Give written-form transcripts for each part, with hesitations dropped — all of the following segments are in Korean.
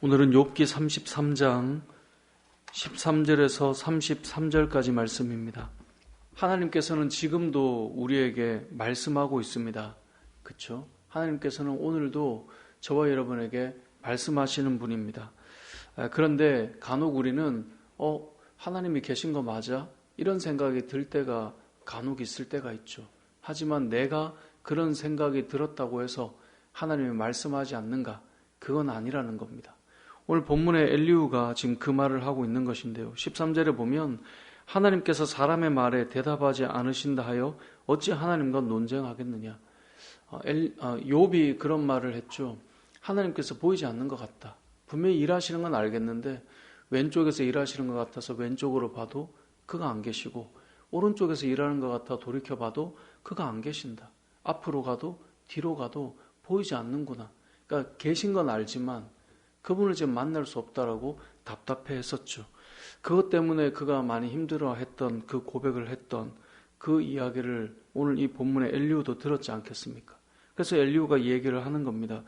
오늘은 욥기 33장 13절에서 33절까지 말씀입니다. 하나님께서는 지금도 우리에게 말씀하고 있습니다. 그렇죠? 하나님께서는 오늘도 저와 여러분에게 말씀하시는 분입니다. 그런데 간혹 우리는 하나님이 계신 거 맞아? 이런 생각이 들 때가 간혹 있을 때가 있죠. 하지만 내가 그런 생각이 들었다고 해서 하나님이 말씀하지 않는가? 그건 아니라는 겁니다. 오늘 본문에 엘리후가 지금 그 말을 하고 있는 것인데요. 13절에 보면 하나님께서 사람의 말에 대답하지 않으신다 하여 어찌 하나님과 논쟁하겠느냐. 욥이 그런 말을 했죠. 하나님께서 보이지 않는 것 같다. 분명히 일하시는 건 알겠는데 왼쪽에서 일하시는 것 같아서 왼쪽으로 봐도 그가 안 계시고 오른쪽에서 일하는 것 같아 돌이켜봐도 그가 안 계신다. 앞으로 가도 뒤로 가도 보이지 않는구나. 그러니까 계신 건 알지만 그분을 지금 만날 수 없다라고 답답해 했었죠. 그것 때문에 그가 많이 힘들어했던 그 고백을 했던 그 이야기를 오늘 이 본문의 엘리후도 들었지 않겠습니까? 그래서 엘리후가 이 얘기를 하는 겁니다.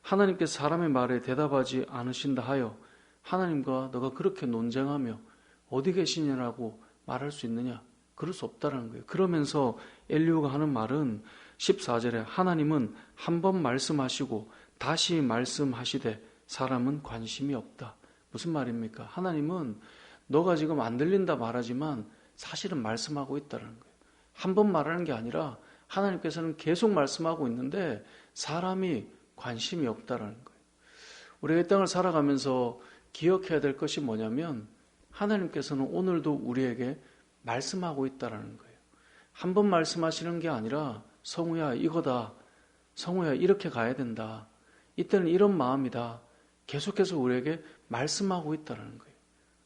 하나님께서 사람의 말에 대답하지 않으신다 하여 하나님과 너가 그렇게 논쟁하며 어디 계시냐라고 말할 수 있느냐? 그럴 수 없다라는 거예요. 그러면서 엘리후가 하는 말은 14절에 하나님은 한 번 말씀하시고 다시 말씀하시되 사람은 관심이 없다. 무슨 말입니까? 하나님은 너가 지금 안 들린다 말하지만 사실은 말씀하고 있다는 거예요. 한 번 말하는 게 아니라 하나님께서는 계속 말씀하고 있는데 사람이 관심이 없다는 거예요. 우리가 이 땅을 살아가면서 기억해야 될 것이 뭐냐면 하나님께서는 오늘도 우리에게 말씀하고 있다는 거예요. 한 번 말씀하시는 게 아니라 성우야 이거다. 성우야 이렇게 가야 된다. 이때는 이런 마음이다. 계속해서 우리에게 말씀하고 있다는 거예요.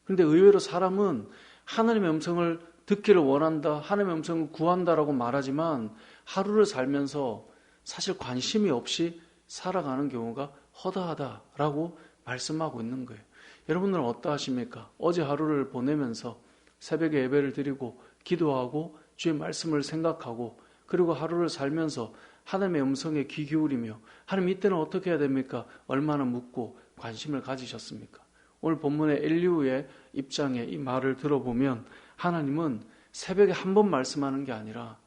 그런데 의외로 사람은 하나님의 음성을 듣기를 원한다, 하나님의 음성을 구한다라고 말하지만 하루를 살면서 사실 관심이 없이 살아가는 경우가 허다하다라고 말씀하고 있는 거예요. 여러분들은 어떠하십니까? 어제 하루를 보내면서 새벽에 예배를 드리고 기도하고 주의 말씀을 생각하고 그리고 하루를 살면서 하나님의 음성에 귀 기울이며 하나님 이때는 어떻게 해야 됩니까? 얼마나 묻고 관심을 가지셨습니까? 오늘 본문의 엘리후의 입장에 이 말을 들어보면 하나님은 새벽에 한 번 말씀하는 게 아니라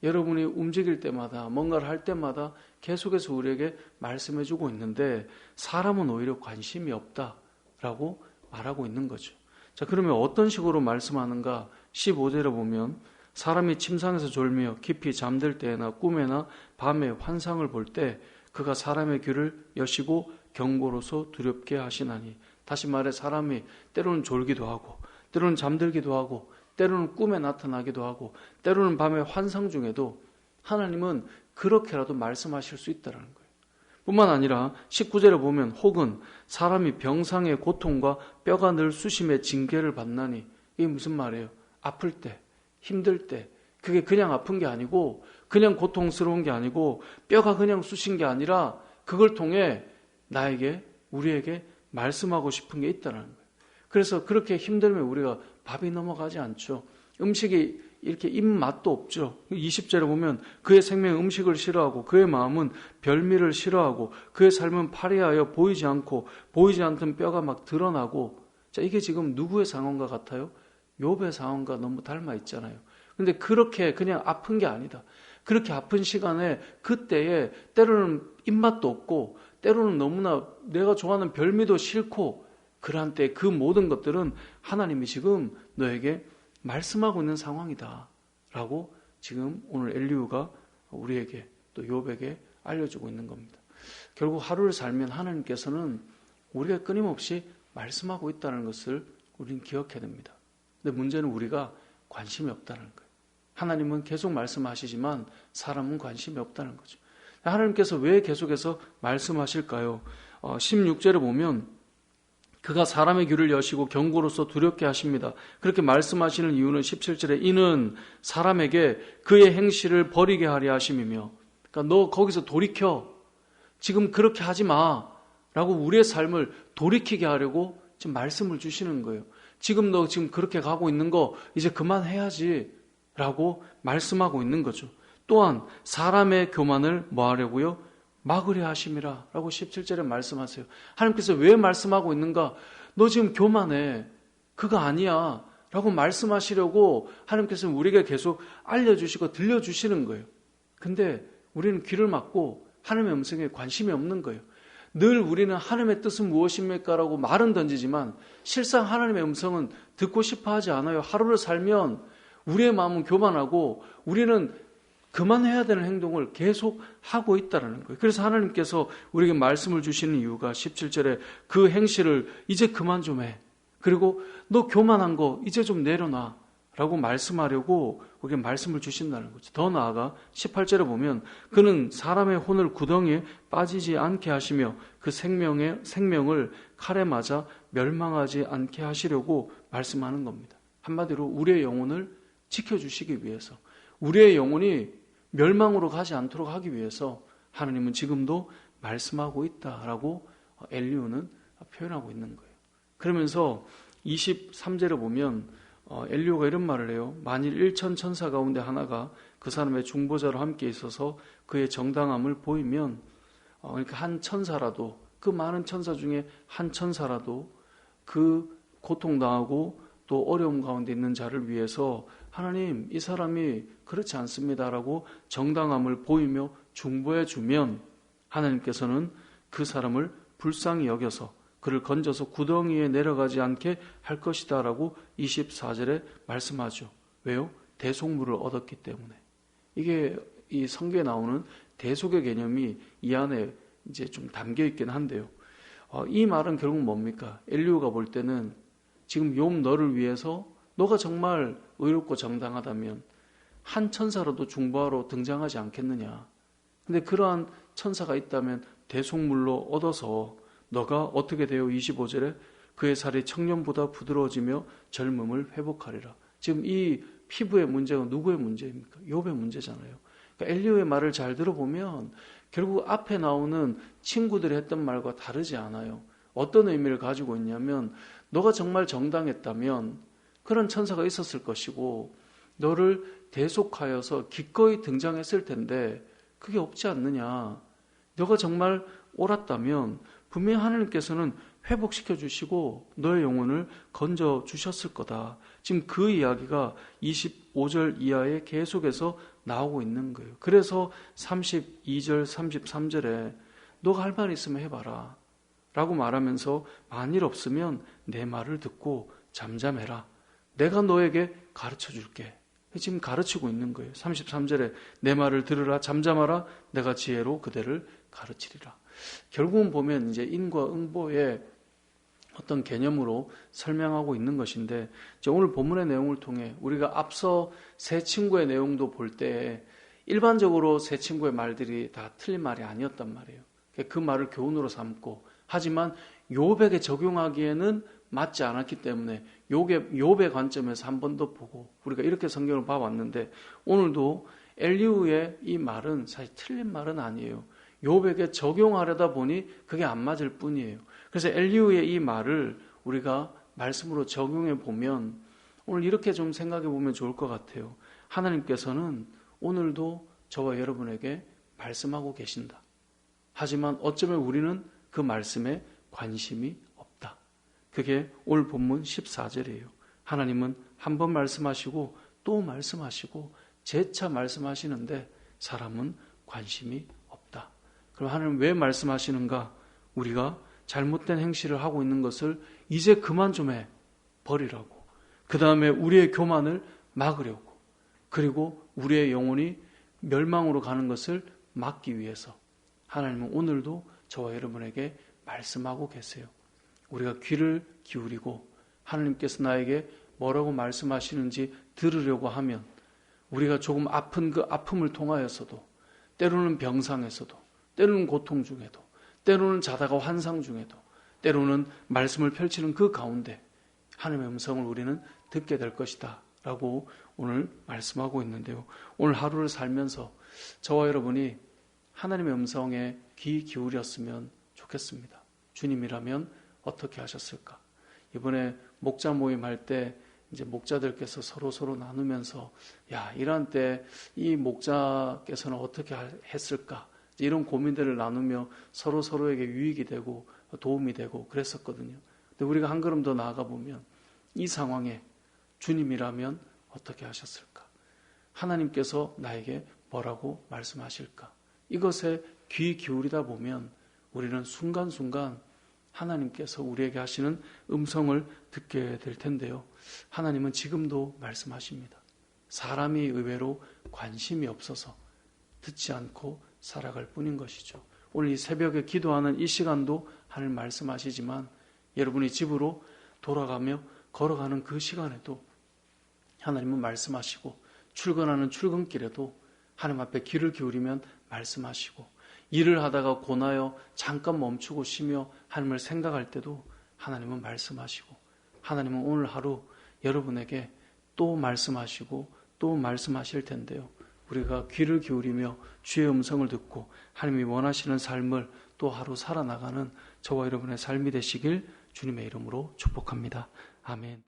여러분이 움직일 때마다 뭔가를 할 때마다 계속해서 우리에게 말씀해주고 있는데 사람은 오히려 관심이 없다라고 말하고 있는 거죠. 자, 그러면 어떤 식으로 말씀하는가? 15절에 보면 사람이 침상에서 졸며 깊이 잠들 때나 꿈에나 밤에 환상을 볼 때 그가 사람의 귀를 여시고 경고로서 두렵게 하시나니. 다시 말해 사람이 때로는 졸기도 하고 때로는 잠들기도 하고 때로는 꿈에 나타나기도 하고 때로는 밤에 환상 중에도 하나님은 그렇게라도 말씀하실 수 있다는 거예요. 뿐만 아니라 19절에 보면 혹은 사람이 병상의 고통과 뼈가 늘 수심의 징계를 받나니. 이게 무슨 말이에요? 아플 때 힘들 때 그게 그냥 아픈 게 아니고 그냥 고통스러운 게 아니고 뼈가 그냥 쑤신 게 아니라 그걸 통해 나에게 우리에게 말씀하고 싶은 게 있다는 거예요. 그래서 그렇게 힘들면 우리가 밥이 넘어가지 않죠. 음식이 이렇게 입맛도 없죠. 20절에 보면 그의 생명은 음식을 싫어하고 그의 마음은 별미를 싫어하고 그의 삶은 파리하여 보이지 않고 보이지 않던 뼈가 막 드러나고. 자, 이게 지금 누구의 상황과 같아요? 욥의 상황과 너무 닮아 있잖아요. 근데 그렇게 그냥 아픈 게 아니다. 그렇게 아픈 시간에 그때에 때로는 입맛도 없고 때로는 너무나 내가 좋아하는 별미도 싫고 그러한 때 그 모든 것들은 하나님이 지금 너에게 말씀하고 있는 상황이다 라고 지금 오늘 엘리후가 우리에게 또 욥에게 알려주고 있는 겁니다. 결국 하루를 살면 하나님께서는 우리가 끊임없이 말씀하고 있다는 것을 우리는 기억해야 됩니다. 근데 문제는 우리가 관심이 없다는 거예요. 하나님은 계속 말씀하시지만 사람은 관심이 없다는 거죠. 하나님께서 왜 계속해서 말씀하실까요? 16절에 보면 그가 사람의 귀를 여시고 경고로서 두렵게 하십니다. 그렇게 말씀하시는 이유는 17절에 이는 사람에게 그의 행실을 버리게 하려 하심이며, 그러니까 너 거기서 돌이켜. 지금 그렇게 하지 마 라고 우리의 삶을 돌이키게 하려고 지금 말씀을 주시는 거예요. 지금 너 지금 그렇게 가고 있는 거 이제 그만해야지 라고 말씀하고 있는 거죠. 또한 사람의 교만을 뭐 하려고요? 막으려 하심이라 라고 17절에 말씀하세요. 하나님께서 왜 말씀하고 있는가? 너 지금 교만해. 그거 아니야 라고 말씀하시려고 하나님께서 우리에게 계속 알려주시고 들려주시는 거예요. 근데 우리는 귀를 막고 하나님의 음성에 관심이 없는 거예요. 늘 우리는 하나님의 뜻은 무엇입니까? 라고 말은 던지지만 실상 하나님의 음성은 듣고 싶어 하지 않아요. 하루를 살면 우리의 마음은 교만하고 우리는 그만해야 되는 행동을 계속 하고 있다는 거예요. 그래서 하나님께서 우리에게 말씀을 주시는 이유가 17절에 그 행실을 이제 그만 좀 해. 그리고 너 교만한 거 이제 좀 내려놔 라고 말씀하려고 우리에게 말씀을 주신다는 거죠. 더 나아가 18절에 보면 그는 사람의 혼을 구덩이에 빠지지 않게 하시며 그 생명을 칼에 맞아 멸망하지 않게 하시려고 말씀하는 겁니다. 한마디로 우리의 영혼을 지켜주시기 위해서, 우리의 영혼이 멸망으로 가지 않도록 하기 위해서 하나님은 지금도 말씀하고 있다라고 엘리후는 표현하고 있는 거예요. 그러면서 23절에 보면 엘리후가 이런 말을 해요. 만일 1천 천사 가운데 하나가 그 사람의 중보자로 함께 있어서 그의 정당함을 보이면, 그러니까 한 천사라도, 그 많은 천사 중에 한 천사라도 그 고통당하고 또 어려움 가운데 있는 자를 위해서 하나님 이 사람이 그렇지 않습니다라고 정당함을 보이며 중보해 주면 하나님께서는 그 사람을 불쌍히 여겨서 그를 건져서 구덩이에 내려가지 않게 할 것이다 라고 24절에 말씀하죠. 왜요? 대속물을 얻었기 때문에. 이게 이 성경에 나오는 대속의 개념이 이 안에 이제 좀 담겨 있긴 한데요. 이 말은 결국 뭡니까? 엘리후가 볼 때는 지금 욥 너를 위해서 너가 정말 의롭고 정당하다면 한 천사라도 중보하러 등장하지 않겠느냐. 근데 그러한 천사가 있다면 대속물로 얻어서 너가 어떻게 돼요? 25절에 그의 살이 청년보다 부드러워지며 젊음을 회복하리라. 지금 이 피부의 문제가 누구의 문제입니까? 욥의 문제잖아요. 그러니까 엘리후의 말을 잘 들어보면 결국 앞에 나오는 친구들이 했던 말과 다르지 않아요. 어떤 의미를 가지고 있냐면 너가 정말 정당했다면 그런 천사가 있었을 것이고 너를 대속하여서 기꺼이 등장했을 텐데 그게 없지 않느냐. 너가 정말 옳았다면 분명히 하나님께서는 회복시켜 주시고 너의 영혼을 건져 주셨을 거다. 지금 그 이야기가 25절 이하에 계속해서 나오고 있는 거예요. 그래서 32절, 33절에 너가 할 말 있으면 해봐라 라고 말하면서 만일 없으면 내 말을 듣고 잠잠해라. 내가 너에게 가르쳐 줄게. 지금 가르치고 있는 거예요. 33절에 내 말을 들으라, 잠잠하라, 내가 지혜로 그대를 가르치리라. 결국은 보면 이제 인과 응보의 어떤 개념으로 설명하고 있는 것인데, 오늘 본문의 내용을 통해 우리가 앞서 세 친구의 내용도 볼 때 일반적으로 세 친구의 말들이 다 틀린 말이 아니었단 말이에요. 그 말을 교훈으로 삼고, 하지만 욥에게 적용하기에는 맞지 않았기 때문에 욥의 관점에서 한 번 더 보고 우리가 이렇게 성경을 봐왔는데, 오늘도 엘리후의 이 말은 사실 틀린 말은 아니에요. 욥에게 적용하려다 보니 그게 안 맞을 뿐이에요. 그래서 엘리후의 이 말을 우리가 말씀으로 적용해 보면 오늘 이렇게 좀 생각해 보면 좋을 것 같아요. 하나님께서는 오늘도 저와 여러분에게 말씀하고 계신다. 하지만 어쩌면 우리는 그 말씀에 관심이 없다. 그게 오늘 본문 14절이에요. 하나님은 한 번 말씀하시고 또 말씀하시고 재차 말씀하시는데 사람은 관심이 없다. 그럼 하나님 왜 말씀하시는가? 우리가 잘못된 행실을 하고 있는 것을 이제 그만 좀 해 버리라고. 그 다음에 우리의 교만을 막으려고. 그리고 우리의 영혼이 멸망으로 가는 것을 막기 위해서 하나님은 오늘도 저와 여러분에게 말씀하고 계세요. 우리가 귀를 기울이고 하나님께서 나에게 뭐라고 말씀하시는지 들으려고 하면 우리가 조금 아픈 그 아픔을 통하여서도, 때로는 병상에서도, 때로는 고통 중에도, 때로는 자다가 환상 중에도, 때로는 말씀을 펼치는 그 가운데 하나님의 음성을 우리는 듣게 될 것이다 라고 오늘 말씀하고 있는데요. 오늘 하루를 살면서 저와 여러분이 하나님의 음성에 귀 기울였으면 좋겠습니다. 주님이라면 어떻게 하셨을까? 이번에 목자 모임 할 때 이제 목자들께서 서로 나누면서 이러한 때 이 목자께서는 어떻게 했을까? 이런 고민들을 나누며 서로에게 유익이 되고 도움이 되고 그랬었거든요. 근데 우리가 한 걸음 더 나아가 보면 이 상황에 주님이라면 어떻게 하셨을까? 하나님께서 나에게 뭐라고 말씀하실까? 이것에 귀 기울이다 보면 우리는 순간순간 하나님께서 우리에게 하시는 음성을 듣게 될 텐데요. 하나님은 지금도 말씀하십니다. 사람이 의외로 관심이 없어서 듣지 않고 살아갈 뿐인 것이죠. 오늘 이 새벽에 기도하는 이 시간도 하나님 말씀하시지만 여러분이 집으로 돌아가며 걸어가는 그 시간에도 하나님은 말씀하시고 출근하는 출근길에도 하나님 앞에 귀를 기울이면 말씀하시고 일을 하다가 고나여 잠깐 멈추고 쉬며 하나님을 생각할 때도 하나님은 말씀하시고 하나님은 오늘 하루 여러분에게 또 말씀하시고 또 말씀하실 텐데요. 우리가 귀를 기울이며 주의 음성을 듣고 하나님이 원하시는 삶을 또 하루 살아나가는 저와 여러분의 삶이 되시길 주님의 이름으로 축복합니다. 아멘.